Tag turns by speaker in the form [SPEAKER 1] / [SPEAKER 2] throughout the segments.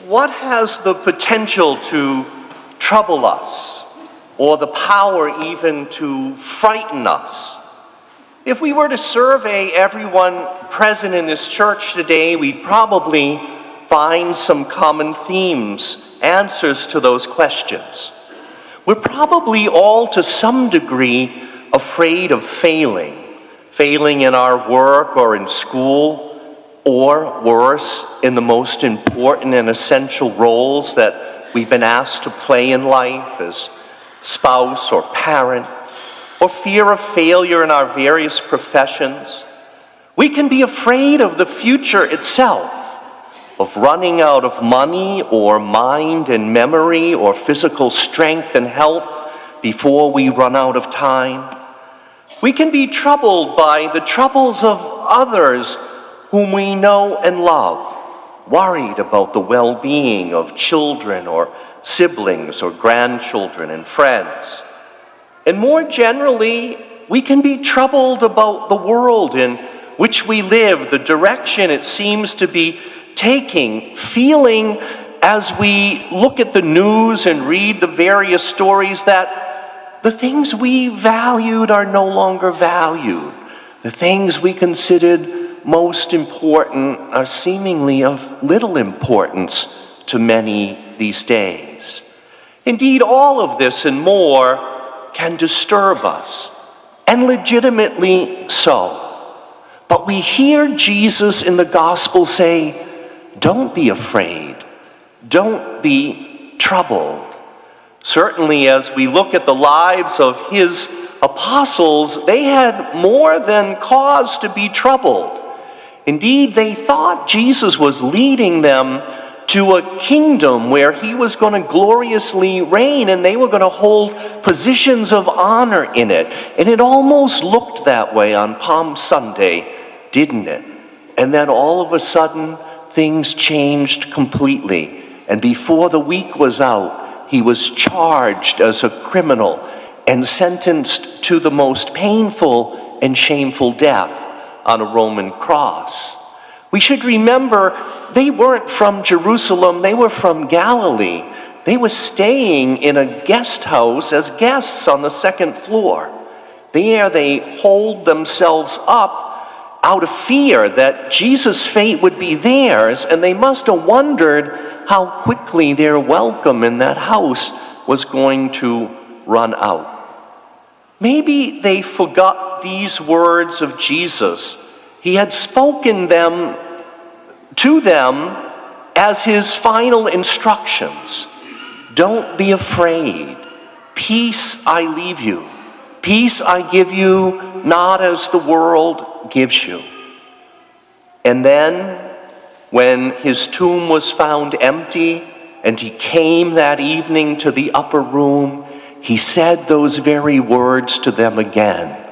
[SPEAKER 1] What has the potential to trouble us, or the power even to frighten us? If we were to survey everyone present in this church today, we'd probably find some common themes, answers to those questions. We're probably all, to some degree, afraid of failing in our work or in school, or worse, in the most important and essential roles that we've been asked to play in life as spouse or parent, or fear of failure in our various professions. We can be afraid of the future itself, of running out of money or mind and memory or physical strength and health before we run out of time. We can be troubled by the troubles of others whom we know and love, worried about the well-being of children or siblings or grandchildren and friends. And more generally, we can be troubled about the world in which we live, the direction it seems to be taking, feeling as we look at the news and read the various stories that the things we valued are no longer valued. The things we considered most important are seemingly of little importance to many these days. Indeed, all of this and more can disturb us, and legitimately so. But we hear Jesus in the gospel say, don't be afraid, don't be troubled. Certainly, as we look at the lives of his apostles, they had more than cause to be troubled. Indeed, they thought Jesus was leading them to a kingdom where he was going to gloriously reign and they were going to hold positions of honor in it. And it almost looked that way on Palm Sunday, didn't it? And then all of a sudden, things changed completely. And before the week was out, he was charged as a criminal and sentenced to the most painful and shameful death on a Roman cross. We should remember they weren't from Jerusalem, they were from Galilee. They were staying in a guest house as guests on the second floor. There they holed themselves up out of fear that Jesus' fate would be theirs, and they must have wondered how quickly their welcome in that house was going to run out. Maybe they forgot these words of Jesus. He had spoken them to them as his final instructions. Don't be afraid. Peace I leave you. Peace I give you, not as the world gives you. And then, when his tomb was found empty, and he came that evening to the upper room, he said those very words to them again.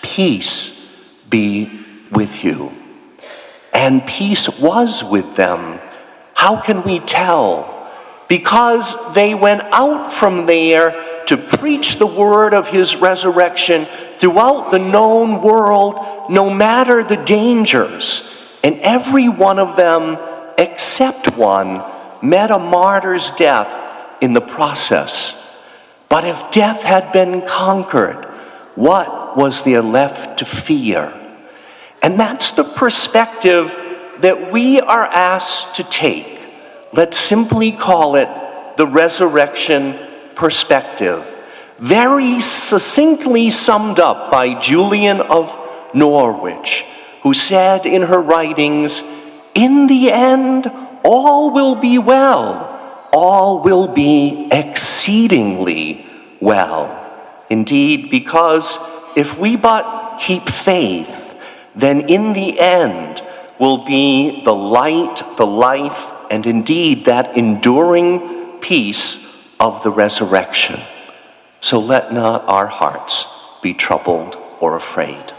[SPEAKER 1] Peace be with you. And peace was with them. How can we tell? Because they went out from there to preach the word of his resurrection throughout the known world, no matter the dangers. And every one of them, except one, met a martyr's death in the process. But if death had been conquered, what was there left to fear? And that's the perspective that we are asked to take. Let's simply call it the resurrection perspective. Very succinctly summed up by Julian of Norwich, who said in her writings, in the end, all will be well. All will be exceedingly well. Indeed, because if we but keep faith, then in the end will be the light, the life, and indeed that enduring peace of the resurrection. So let not our hearts be troubled or afraid.